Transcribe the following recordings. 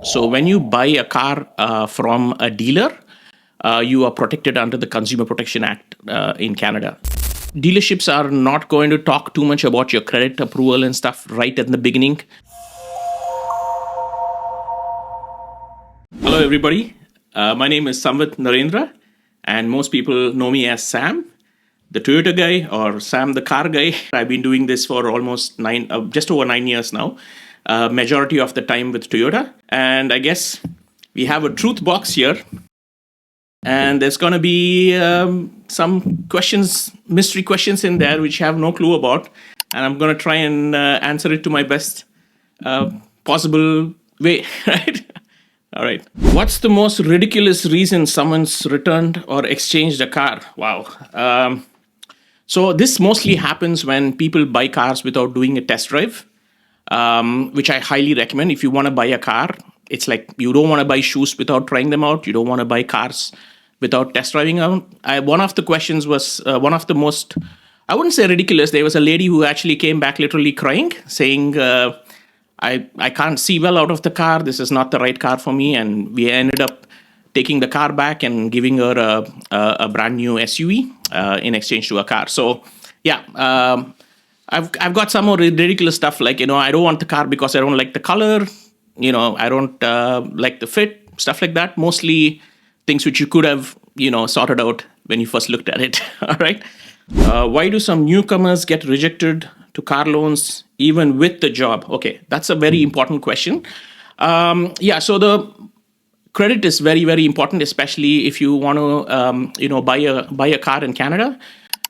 So when you buy a car from a dealer, you are protected under the Consumer Protection Act in Canada. Dealerships are not going to talk too much about your credit approval and stuff right at the beginning. Hello, everybody. My name is Samvit Narendra, and most people know me as Sam, the Toyota guy, or Sam the car guy. I've been doing this for almost just over 9 years now, majority of the time with Toyota. And I guess we have a truth box here. And there's going to be some questions, mystery questions in there, which I have no clue about. And I'm going to try and answer it to my best possible way, right? All right. What's the most ridiculous reason someone's returned or exchanged a car? Wow. So this mostly happens when people buy cars without doing a test drive, which I highly recommend. If you want to buy a car, it's like you don't want to buy shoes without trying them out. You don't want to buy cars without test driving out. One of the questions was one of the most, I wouldn't say ridiculous. There was a lady who actually came back literally crying, saying, I can't see well out of the car. This is not the right car for me. And we ended up taking the car back and giving her a brand new SUV in exchange to a car. So, yeah, I've got some more ridiculous stuff like, I don't want the car because I don't like the color. I don't like the fit, stuff like that. Mostly things which you could have, sorted out when you first looked at it. All right. Why do some newcomers get rejected to car loans even with the job? Okay, that's a very important question. So the credit is very, very important, especially if you want to, buy a car in Canada.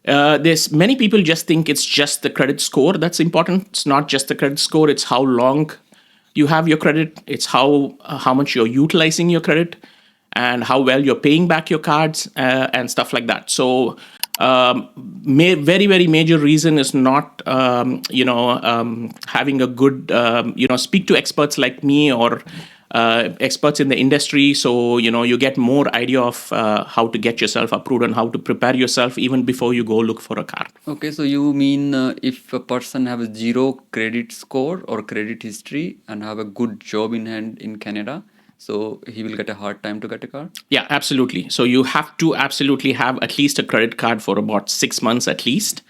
There's many people just think it's just the credit score that's important. It's not just the credit score. It's how long you have your credit. It's how much you're utilizing your credit and how well you're paying back your cards and stuff like that. So very, very major reason is not, having a good, speak to experts like me or experts in the industry. So, you get more idea of how to get yourself approved and how to prepare yourself even before you go look for a car. Okay, so you mean if a person have a zero credit score or credit history and have a good job in hand in Canada, so he will get a hard time to get a car? Yeah, absolutely. So you have to absolutely have at least a credit card for about 6 months at least,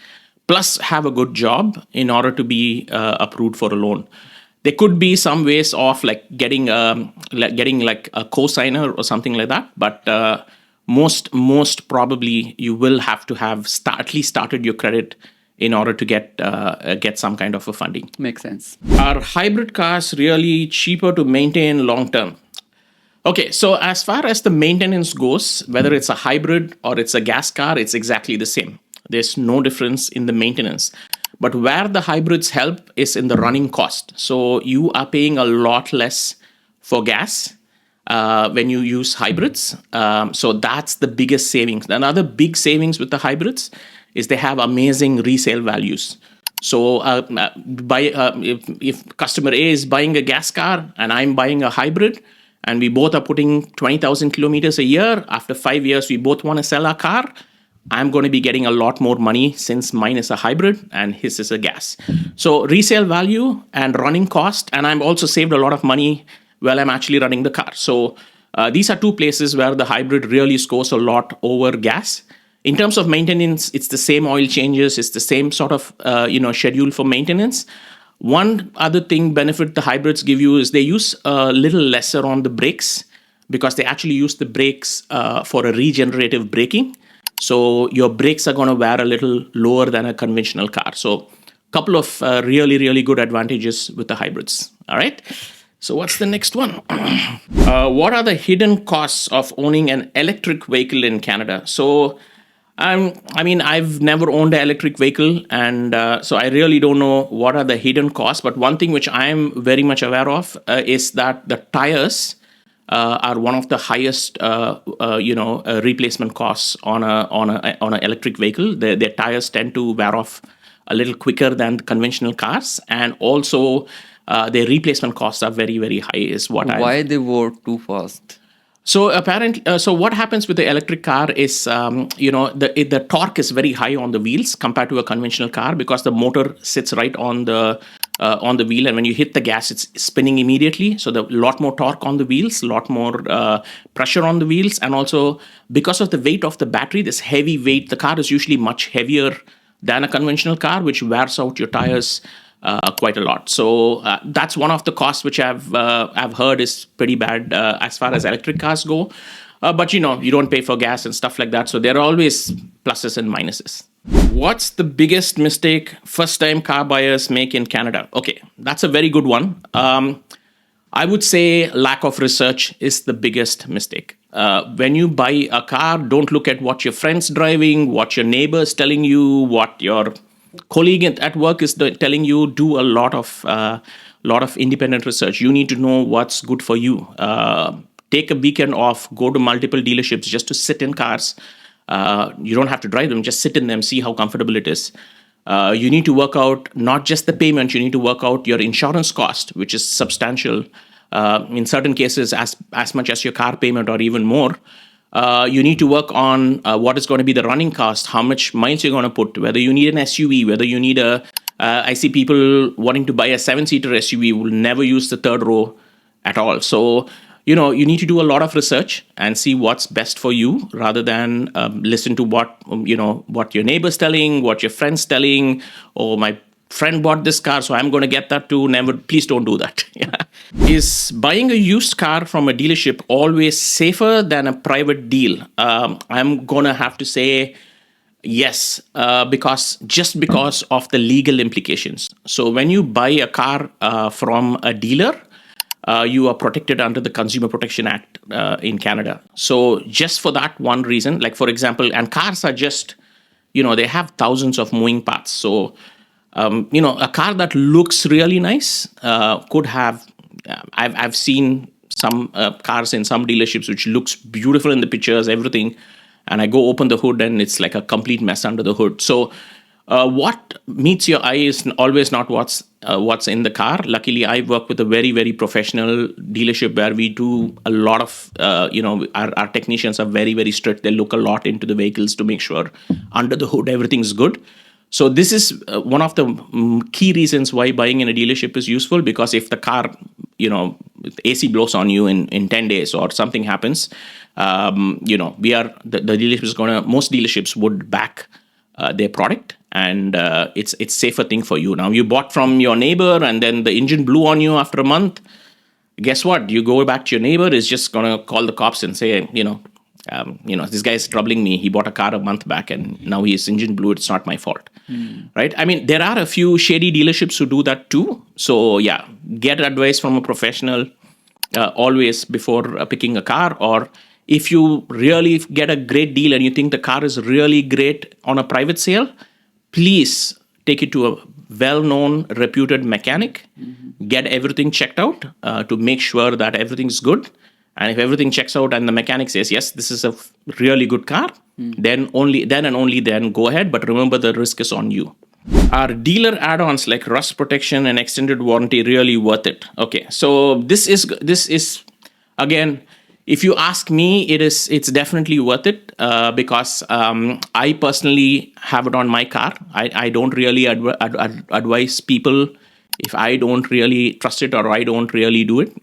plus have a good job in order to be approved for a loan. There could be some ways of getting like a co-signer or something like that, but most probably you will have to have at least started your credit in order to get some kind of a funding. Makes sense. Are hybrid cars really cheaper to maintain long term? Okay, so as far as the maintenance goes, whether it's a hybrid or it's a gas car, it's exactly the same. There's no difference in the maintenance. But where the hybrids help is in the running cost. So you are paying a lot less for gas when you use hybrids. So that's the biggest savings. Another big savings with the hybrids is they have amazing resale values. So if customer A is buying a gas car and I'm buying a hybrid, and we both are putting 20,000 kilometers a year, after 5 years, we both want to sell our car, I'm going to be getting a lot more money since mine is a hybrid and his is a gas. So resale value and running cost, and I'm also saved a lot of money while I'm actually running the car. So these are two places where the hybrid really scores a lot over gas. In terms of maintenance, it's the same oil changes, it's the same sort of schedule for maintenance. One other benefit the hybrids give you is they use a little lesser on the brakes because they actually use the brakes for a regenerative braking. So your brakes are going to wear a little lower than a conventional car. So a couple of really, really good advantages with the hybrids. All right. So what's the next one? What are the hidden costs of owning an electric vehicle in Canada? So I've never owned an electric vehicle, and so I really don't know what are the hidden costs. But one thing which I am very much aware of is that the tires are one of the highest, replacement costs on an electric vehicle. Their tires tend to wear off a little quicker than conventional cars, and also their replacement costs are very, very high. Is what Why they were too fast? So apparently, so what happens with the electric car is, the torque is very high on the wheels compared to a conventional car because the motor sits right on the on the wheel, and when you hit the gas, it's spinning immediately. So there's a lot more torque on the wheels, a lot more pressure on the wheels, and also because of the weight of the battery, this heavy weight, the car is usually much heavier than a conventional car, which wears out your tires quite a lot. So that's one of the costs which I've heard is pretty bad as far as electric cars go. But you don't pay for gas and stuff like that. So there are always pluses and minuses. What's the biggest mistake first-time car buyers make in Canada? Okay, that's a very good one. I would say lack of research is the biggest mistake. When you buy a car, don't look at what your friend's driving, what your neighbor's telling you, what your colleague at work is telling you. Do a lot of independent research. You need to know what's good for you. Take a weekend off, go to multiple dealerships just to sit in cars. You don't have to drive them, just sit in them, see how comfortable it is. You need to work out not just the payment, you need to work out your insurance cost, which is substantial. In certain cases, as much as your car payment or even more. You need to work on what is going to be the running cost, how much miles you're going to put, whether you need an SUV, whether you need I see people wanting to buy a 7-seater SUV will never use the third row at all. So, you need to do a lot of research and see what's best for you rather than listen to what your neighbor's telling, what your friend's telling. Oh, my friend bought this car, so I'm going to get that too. Never, please don't do that. Is buying a used car from a dealership always safer than a private deal? I'm going to have to say yes, because of the legal implications. So when you buy a car from a dealer, you are protected under the Consumer Protection Act in Canada. So just for that one reason, like for example, and cars are just, they have thousands of moving parts. So, a car that looks really nice could have, I've seen some cars in some dealerships which looks beautiful in the pictures, everything. And I go open the hood and it's like a complete mess under the hood. So what meets your eye is always not what's in the car. Luckily, I work with a very, very professional dealership where we do a lot of, our technicians are very, very strict. They look a lot into the vehicles to make sure under the hood everything's good. So this is one of the key reasons why buying in a dealership is useful, because if the car, AC blows on you in 10 days or something happens, the dealership is most dealerships would back their product, and it's safer thing for you. Now, you bought from your neighbor and then the engine blew on you after a month. Guess what? You go back to your neighbor, is just going to call the cops and say, this guy is troubling me. He bought a car a month back and now his engine blew. It's not my fault. Right? I mean, there are a few shady dealerships who do that too. So yeah, get advice from a professional always before picking a car. Or if you really get a great deal and you think the car is really great on a private sale, please take it to a well-known, reputed mechanic. Get everything checked out to make sure that everything's good. And if everything checks out and the mechanic says, yes, this is a really good car, then only then go ahead. But remember, the risk is on you. Are dealer add-ons like rust protection and extended warranty really worth it? Okay, so this is again, if you ask me, it's definitely worth it because I personally have it on my car. I don't really advise people if I don't really trust it or I don't really do it.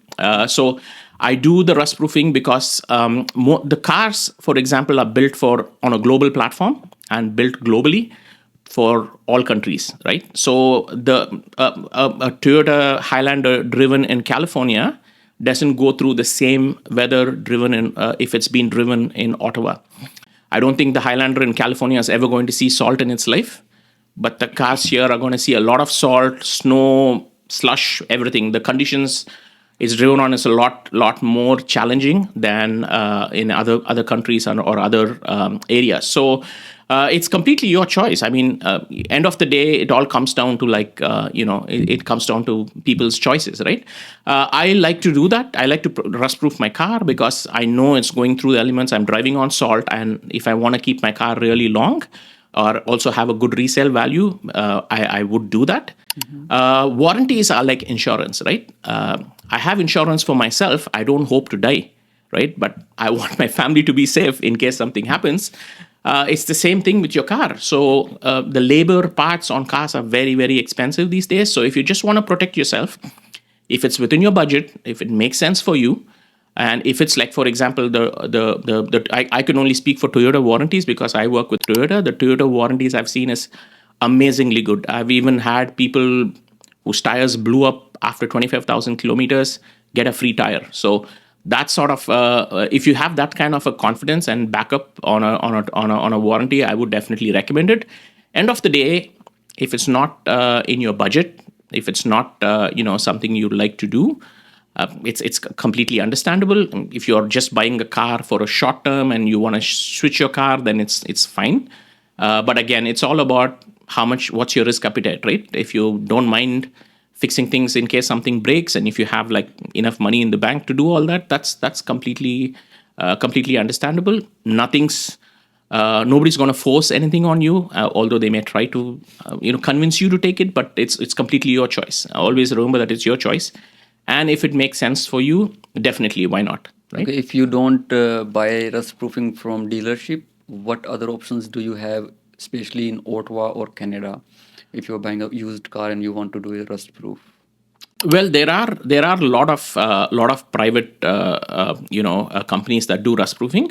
So I do the rust proofing because the cars, for example, are built on a global platform and built globally for all countries, right? So a Toyota Highlander driven in California doesn't go through the same weather driven if it's been driven in Ottawa. I don't think the Highlander in California is ever going to see salt in its life, but the cars here are going to see a lot of salt, snow, slush, everything. The conditions it's driven on is a lot more challenging than in other countries or other areas. So it's completely your choice. I mean, end of the day, it all comes down to it comes down to people's choices, right? I like to do that. I like to rust-proof my car because I know it's going through the elements. I'm driving on salt, and if I want to keep my car really long, or also have a good resale value, I would do that. Warranties are like insurance, right? I have insurance for myself. I don't hope to die, right? But I want my family to be safe in case something happens. It's the same thing with your car. So the labor parts on cars are very, very expensive these days. So if you just want to protect yourself, if it's within your budget, if it makes sense for you, and if it's like, for example, I can only speak for Toyota warranties because I work with Toyota. The Toyota warranties I've seen is amazingly good. I've even had people whose tires blew up after 25,000 kilometers get a free tire. So that's sort of if you have that kind of a confidence and backup on a warranty, I would definitely recommend it. End of the day, if it's not in your budget, if it's not something you'd like to do, it's completely understandable. If you're just buying a car for a short term and you want to switch your car, then it's fine. But again, it's all about what's your risk appetite, right? If you don't mind fixing things in case something breaks, and if you have like enough money in the bank to do all that, that's completely understandable. Nobody's going to force anything on you, although they may try to convince you to take it, but it's completely your choice. Always remember that it's your choice, and if it makes sense for you, definitely, why not, right? Okay, if you don't buy rust proofing from dealership, what other options do you have, especially in Ottawa or Canada, if you're buying a used car and you want to do a rust proof? Well, there are a lot of private companies that do rust proofing.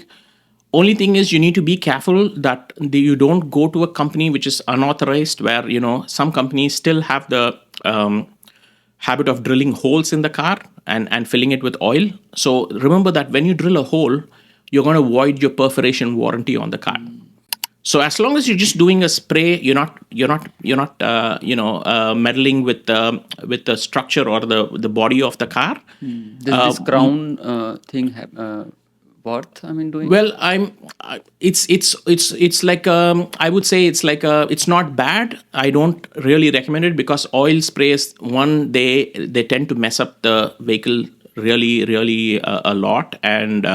Only thing is, you need to be careful that you don't go to a company which is unauthorized, where some companies still have the habit of drilling holes in the car and filling it with oil. So remember that when you drill a hole, you're going to void your perforation warranty on the car. So as long as you're just doing a spray, you're not meddling with the structure or the body of the car. Does this crown thing worth? I mean, doing? Well, it's like I would say it's not bad. I don't really recommend it because oil sprays, one, they tend to mess up the vehicle really a lot, and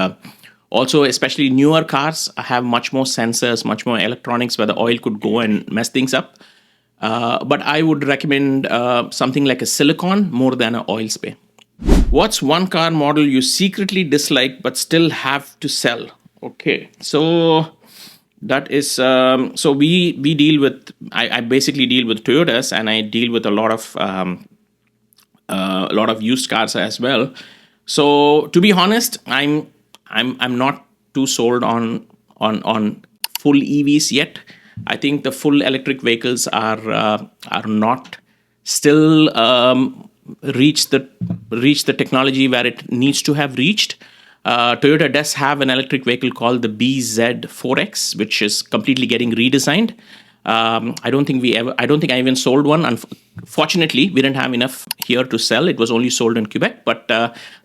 also, especially newer cars have much more sensors, much more electronics where the oil could go and mess things up. But I would recommend something like a silicone more than an oil spray. What's one car model you secretly dislike but still have to sell? Okay, so that is so we deal with I basically deal with Toyotas, and I deal with a lot of used cars as well. So to be honest, I'm not too sold on full EVs yet. I think the full electric vehicles are not still reach the technology where it needs to have reached. Toyota does have an electric vehicle called the BZ4X, which is completely getting redesigned. I don't think I even sold one. Unfortunately, we didn't have enough here to sell. It was only sold in Quebec, but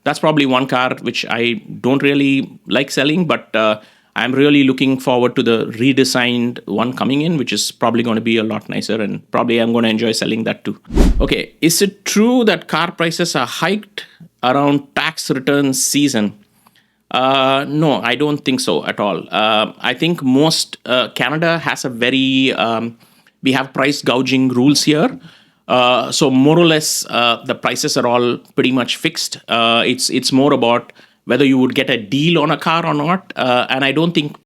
that's probably one car which I don't really like selling, but I'm really looking forward to the redesigned one coming in, which is probably going to be a lot nicer, and probably I'm going to enjoy selling that too. Okay, is it true that car prices are hiked around tax return season? No, I don't think so at all. I think Canada has we have price gouging rules here. So more or less, the prices are all pretty much fixed. It's more about whether you would get a deal on a car or not. And I don't think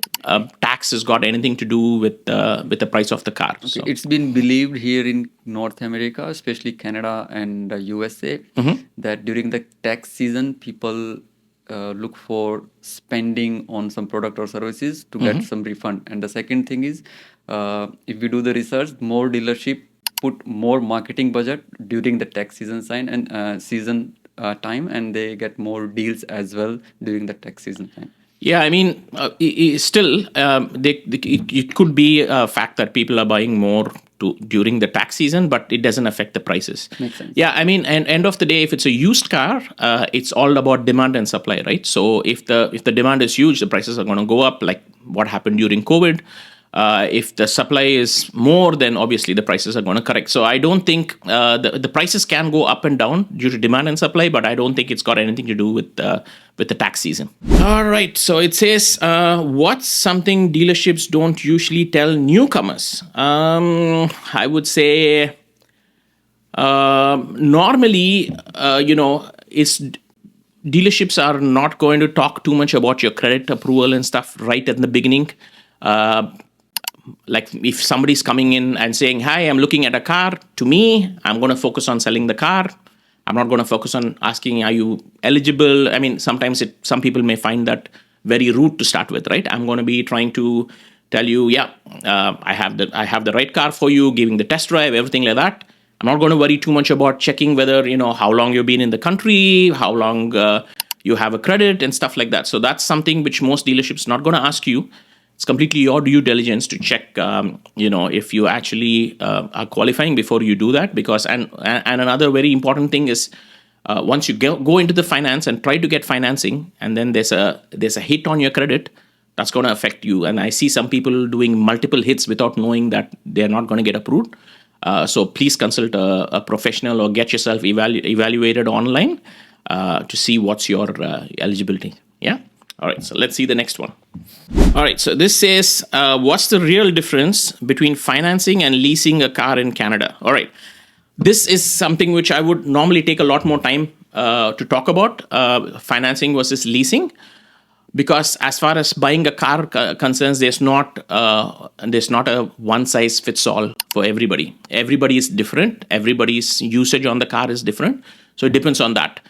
tax has got anything to do with the price of the car. Okay. So. It's been believed here in North America, especially Canada and USA, that during the tax season, people look for spending on some product or services to get some refund. And the second thing is, if we do the research, more dealership put more marketing budget during the tax season time, and they get more deals as well during the tax season time. Yeah, I mean, still, it could be a fact that people are buying more during the tax season, but it doesn't affect the prices. Makes sense. Yeah, I mean, and end of the day, if it's a used car, it's all about demand and supply, right? So if the demand is huge, the prices are going to go up, like what happened during COVID. If the supply is more, then obviously the prices are going to correct. So I don't think the prices can go up and down due to demand and supply, but I don't think it's got anything to do with the tax season. All right. So it says, what's something dealerships don't usually tell newcomers? I would say normally, it's dealerships are not going to talk too much about your credit approval and stuff right at the beginning. Like if somebody's coming in and saying, hi, I'm looking at a car, to me, I'm going to focus on selling the car. I'm not going to focus on asking, are you eligible? I mean, sometimes some people may find that very rude to start with, right? I'm going to be trying to tell you, I have the right car for you, giving the test drive, everything like that. I'm not going to worry too much about checking whether, how long you've been in the country, how long you have a credit and stuff like that. So that's something which most dealerships not going to ask you. It's completely your due diligence to check, if you actually are qualifying before you do that. Because and another very important thing is once you go into the finance and try to get financing, and then there's a hit on your credit, that's going to affect you. And I see some people doing multiple hits without knowing that they're not going to get approved. So please consult a professional or get yourself evaluated online to see what's your eligibility. Yeah. All right, so let's see the next one. All right, so this says, what's the real difference between financing and leasing a car in Canada? All right, this is something which I would normally take a lot more time to talk about, financing versus leasing, because as far as buying a car concerns, there's not a one size fits all for everybody. Everybody is different. Everybody's usage on the car is different. So it depends on that.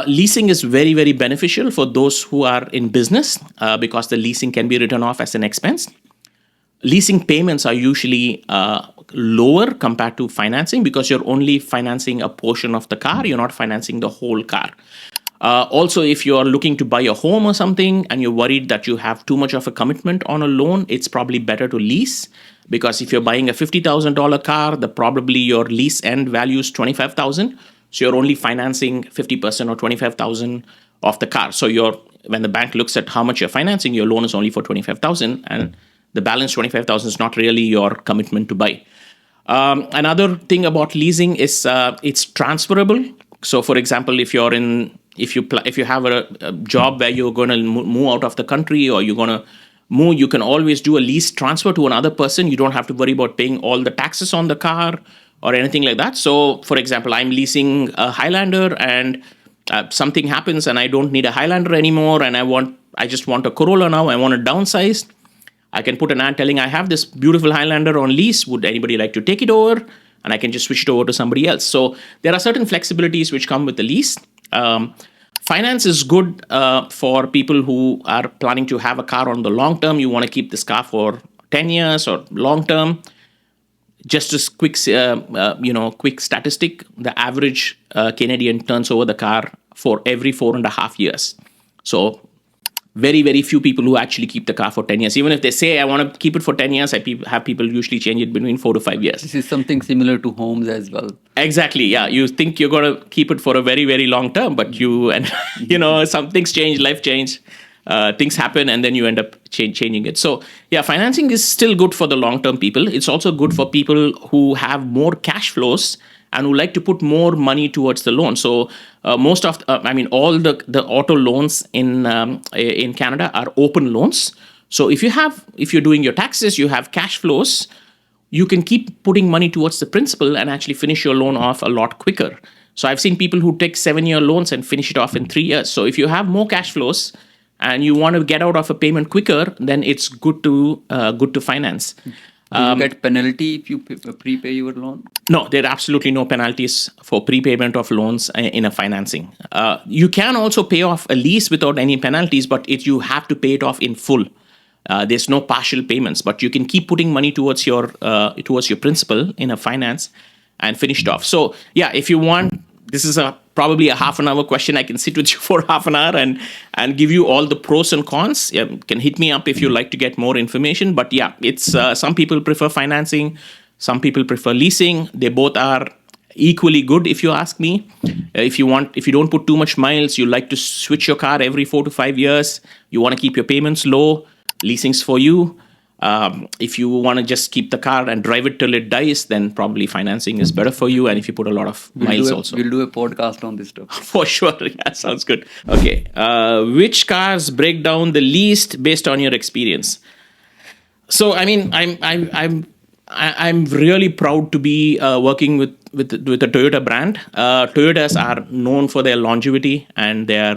Leasing is very, very beneficial for those who are in business because the leasing can be written off as an expense. Leasing payments are usually lower compared to financing because you're only financing a portion of the car. You're not financing the whole car. Also, if you're looking to buy a home or something and you're worried that you have too much of a commitment on a loan, it's probably better to lease, because if you're buying a $50,000 car, probably your lease end value is $25,000. So you're only financing 50% or $25,000 of the car. So when the bank looks at how much you're financing, your loan is only for $25,000, and the balance $25,000 is not really your commitment to buy. Another thing about leasing is it's transferable. So, for example, if you have a job where you're going to move out of the country, or you're going to move, you can always do a lease transfer to another person. You don't have to worry about paying all the taxes on the car or anything like that. So, for example, I'm leasing a Highlander, and something happens and I don't need a Highlander anymore, and I just want a Corolla now. I want to downsize. I can put an ad telling, I have this beautiful Highlander on lease. Would anybody like to take it over? And I can just switch it over to somebody else. So there are certain flexibilities which come with the lease. Finance is good for people who are planning to have a car on the long term. You want to keep this car for 10 years or long term. Just as quick statistic, the average Canadian turns over the car for every 4.5 years. So very, very few people who actually keep the car for 10 years. Even if they say, I want to keep it for 10 years, I have people usually change it between 4 to 5 years. This is something similar to homes as well. Exactly, yeah. You think you're going to keep it for a very, very long term, but some things change, life change. Things happen, and then you end up changing it. So yeah, financing is still good for the long-term people. It's also good for people who have more cash flows and who like to put more money towards the loan. So all the auto loans in Canada are open loans. So if you're doing your taxes, you have cash flows, you can keep putting money towards the principal and actually finish your loan off a lot quicker. So I've seen people who take 7-year loans and finish it off in 3 years. So if you have more cash flows and you want to get out of a payment quicker, then it's good to finance. Do you get penalty if you prepay your loan? No, there are absolutely no penalties for prepayment of loans in a financing. You can also pay off a lease without any penalties, but you have to pay it off in full. There's no partial payments, but you can keep putting money towards your principal in a finance and finish it off. So yeah, if you want, this is probably a half an hour question. I can sit with you for half an hour and give you all the pros and cons. You can hit me up if you like to get more information. But yeah, it's some people prefer financing, some people prefer leasing. They both are equally good, if you ask me. If you don't put too much miles, you like to switch your car every 4 to 5 years, you want to keep your payments low, leasing's for you. If you want to just keep the car and drive it till it dies, then probably financing is better for you. And if you put a lot of miles also. We'll do a podcast on this stuff. For sure. Yeah, sounds good. Okay. Which cars break down the least based on your experience? So, I mean, I'm really proud to be working with the Toyota brand. Toyotas are known for their longevity, and their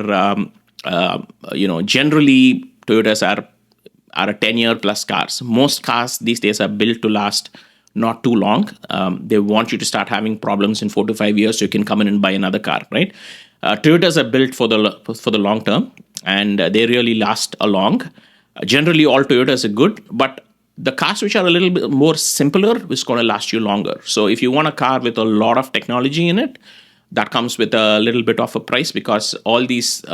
generally Toyotas are are a 10-year plus cars. Most cars these days are built to last not too long. They want you to start having problems in 4 to 5 years so you can come in and buy another car, right? Toyotas are built for the long term, and they really last a long. Generally, all Toyotas are good, but the cars which are a little bit more simpler is going to last you longer. So if you want a car with a lot of technology in it, that comes with a little bit of a price, because all these,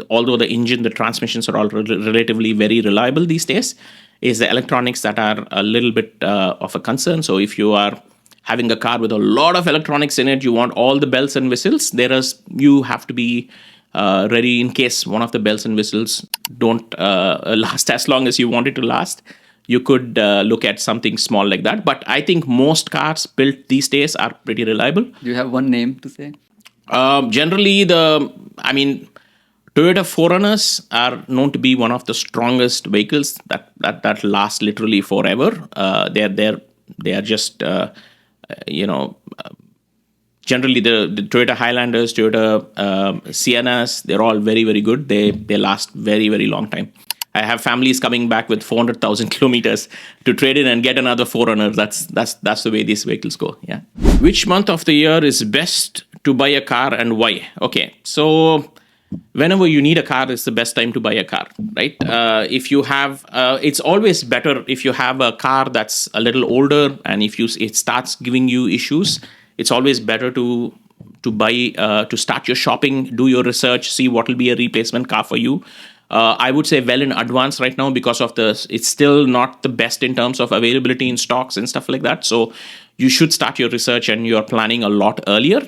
although the engine, the transmissions are all relatively very reliable these days, is the electronics that are a little bit of a concern. So if you are having a car with a lot of electronics in it, you want all the bells and whistles, you have to be ready in case one of the bells and whistles don't last as long as you want it to last. You could look at something small like that. But I think most cars built these days are pretty reliable. Do you have one name to say? Generally, Toyota 4Runners are known to be one of the strongest vehicles that last literally forever. They are just generally the Toyota Highlanders, Toyota Siennas, they're all very, very good. They last very, very long time. I have families coming back with 400,000 kilometers to trade in and get another 4Runner. That's the way these vehicles go. Yeah. Which month of the year is best to buy a car and why? Okay, so whenever you need a car is the best time to buy a car, right? If you have, it's always better if you have a car that's a little older, and if it starts giving you issues, it's always better to buy, to start your shopping, do your research, see what will be a replacement car for you. I would say well in advance right now, because of it's still not the best in terms of availability in stocks and stuff like that. So you should start your research and you're planning a lot earlier.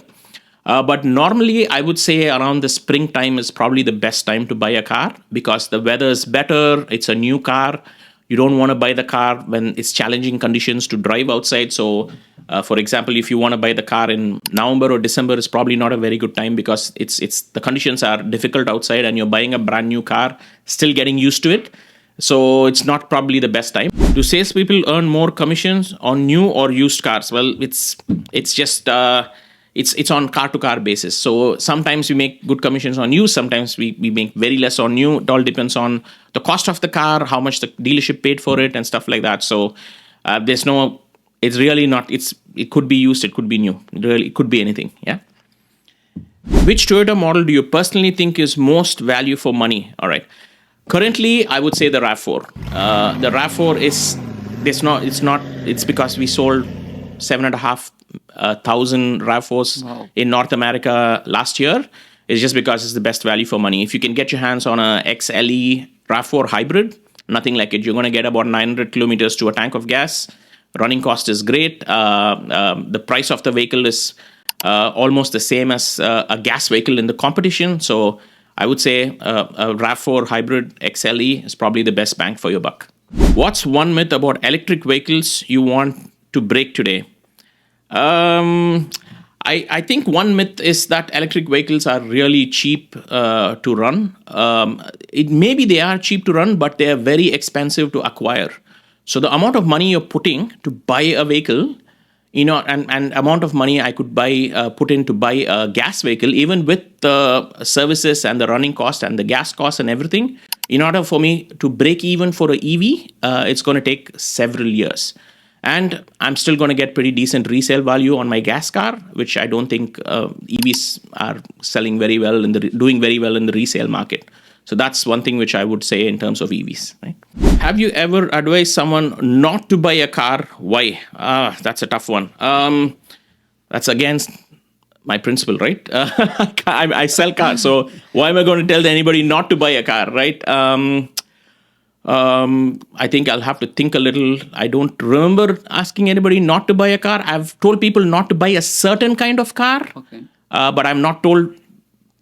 But normally, I would say around the springtime is probably the best time to buy a car, because the weather is better. It's a new car. You don't want to buy the car when it's challenging conditions to drive outside. So, for example, if you want to buy the car in November or December, it's probably not a very good time, because it's the conditions are difficult outside, and you're buying a brand new car, still getting used to it. So it's not probably the best time. Do salespeople earn more commissions on new or used cars? Well, it's just it's on car to car basis. So sometimes we make good commissions on used, sometimes we make very less on new. It all depends on the cost of the car, how much the dealership paid for it, and stuff like that. So it's really not, it could be used, it could be new. It could be anything. Yeah. Which Toyota model do you personally think is most value for money? All right. Currently, I would say the RAV4. The RAV4 it's because we sold 7,500 RAV4s in North America last year. It's just because it's the best value for money. If you can get your hands on a XLE RAV4 hybrid, nothing like it. You're going to get about 900 kilometers to a tank of gas. Running cost is great. The price of the vehicle is almost the same as a gas vehicle in the competition. So I would say a RAV4 hybrid XLE is probably the best bang for your buck. What's one myth about electric vehicles you want to break today? I think one myth is that electric vehicles are really cheap to run. Maybe they are cheap to run, but they are very expensive to acquire. So the amount of money you're putting to buy a vehicle, and amount of money I could put in to buy a gas vehicle, even with the services and the running cost and the gas cost and everything, in order for me to break even for an EV, it's going to take several years. And I'm still going to get pretty decent resale value on my gas car, which I don't think EVs are selling very well doing very well in the resale market. So that's one thing which I would say in terms of EVs. Right? Have you ever advised someone not to buy a car? Why? That's a tough one. That's against my principle, right? I sell cars, so why am I going to tell anybody not to buy a car, right? I think I'll have to think a little. I don't remember asking anybody not to buy a car. I've told people not to buy a certain kind of car, but I've not told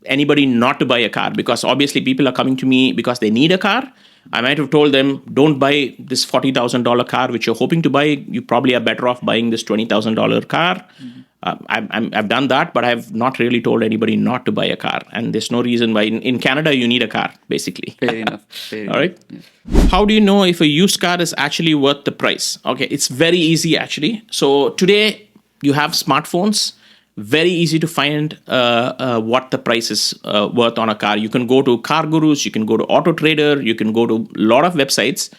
anybody not to buy a car, because obviously people are coming to me because they need a car. I might have told them, don't buy this $40,000 car which you're hoping to buy. You probably are better off buying this $20,000 car. Mm-hmm. I've done that, but I've not really told anybody not to buy a car. And there's no reason why. In Canada, you need a car, basically. Fair enough. All right. Yeah. How do you know if a used car is actually worth the price? Okay, it's very easy, actually. So today, you have smartphones. Very easy to find what the price is worth on a car. You can go to Car Gurus, you can go to Auto Trader, you can go to a lot of websites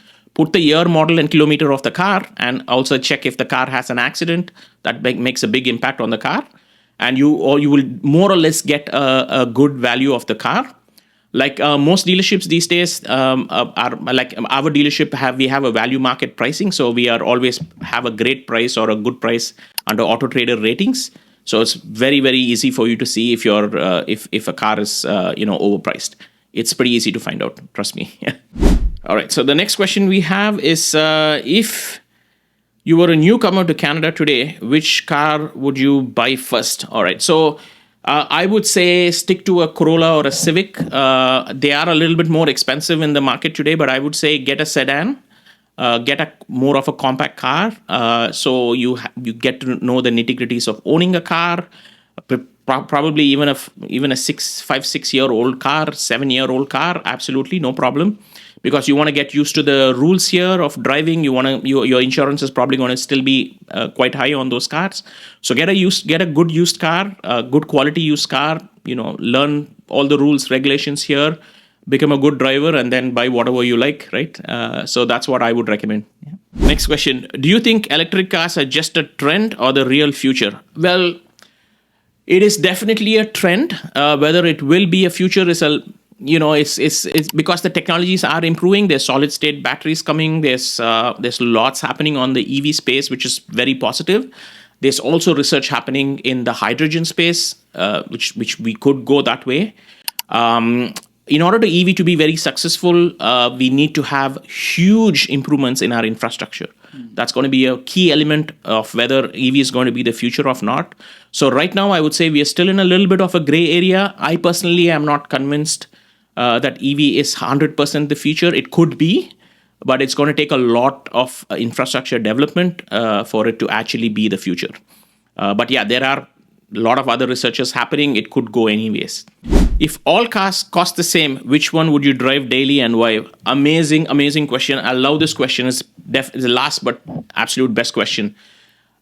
put the year, model, and kilometer of the car, and also check if the car has an accident. That makes a big impact on the car, and you will more or less get a good value of the car. Like most dealerships these days are like our dealership we have a value market pricing, so we are always have a great price or a good price under Auto Trader ratings. So it's very, very easy for you to see if you're if a car is overpriced. It's pretty easy to find out. Trust me. All right. So the next question we have is if you were a newcomer to Canada today, which car would you buy first? All right. So I would say stick to a Corolla or a Civic. They are a little bit more expensive in the market today, but I would say get a sedan. Get a more of a compact car, so you get to know the nitty gritties of owning a car. Probably even a 5-6 year old car, 7-year-old car, absolutely no problem, because you want to get used to the rules here of driving. Your insurance is probably going to still be quite high on those cars. So get a good used car, good quality used car. Learn all the rules, regulations here. Become a good driver, and then buy whatever you like, right? So that's what I would recommend. Yeah. Next question. Do you think electric cars are just a trend or the real future? Well, it is definitely a trend. Whether it will be a future is it's because the technologies are improving. There's solid state batteries coming. There's lots happening on the EV space, which is very positive. There's also research happening in the hydrogen space, which we could go that way. In order to EV to be very successful, we need to have huge improvements in our infrastructure. That's going to be a key element of whether EV is going to be the future or not. So right now, I would say we are still in a little bit of a gray area. I personally am not convinced that EV is 100% the future. It could be, but it's going to take a lot of infrastructure development for it to actually be the future. But yeah, there are a lot of other researches happening. It could go anyways. If all cars cost the same, which one would you drive daily and why? Amazing, amazing question. I love this question. It's the last but absolute best question.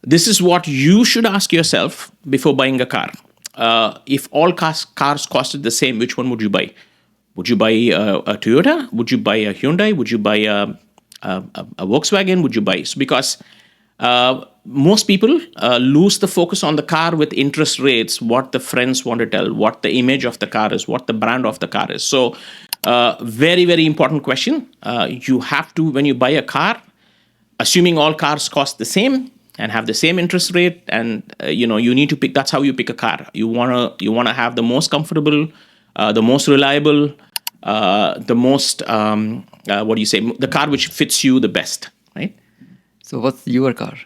This is what you should ask yourself before buying a car. If all cars costed the same, which one would you buy? Would you buy a Toyota? Would you buy a Hyundai? Would you buy a Volkswagen? Would you buy? Because most people lose the focus on the car with interest rates, what the friends want to tell, what the image of the car is, what the brand of the car is. So very, very important question. You have to, when you buy a car, assuming all cars cost the same and have the same interest rate, and you need to pick, that's how you pick a car. You want to have the most comfortable, the most reliable, the most, the car which fits you the best, right? So what's your car?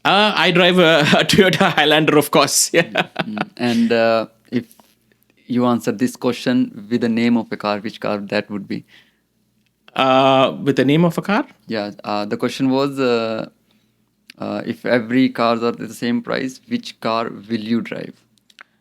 I drive a Toyota Highlander, of course. Yeah. And if you answer this question with the name of a car, which car that would be? With the name of a car? Yeah. The question was, if every cars are the same price, which car will you drive?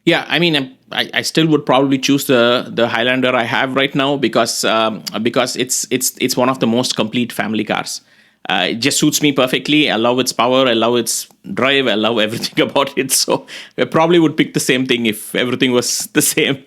Yeah, I mean, I still would probably choose the Highlander I have right now because it's one of the most complete family cars. It just suits me perfectly. I love its power. I love its drive. I love everything about it. So I probably would pick the same thing if everything was the same.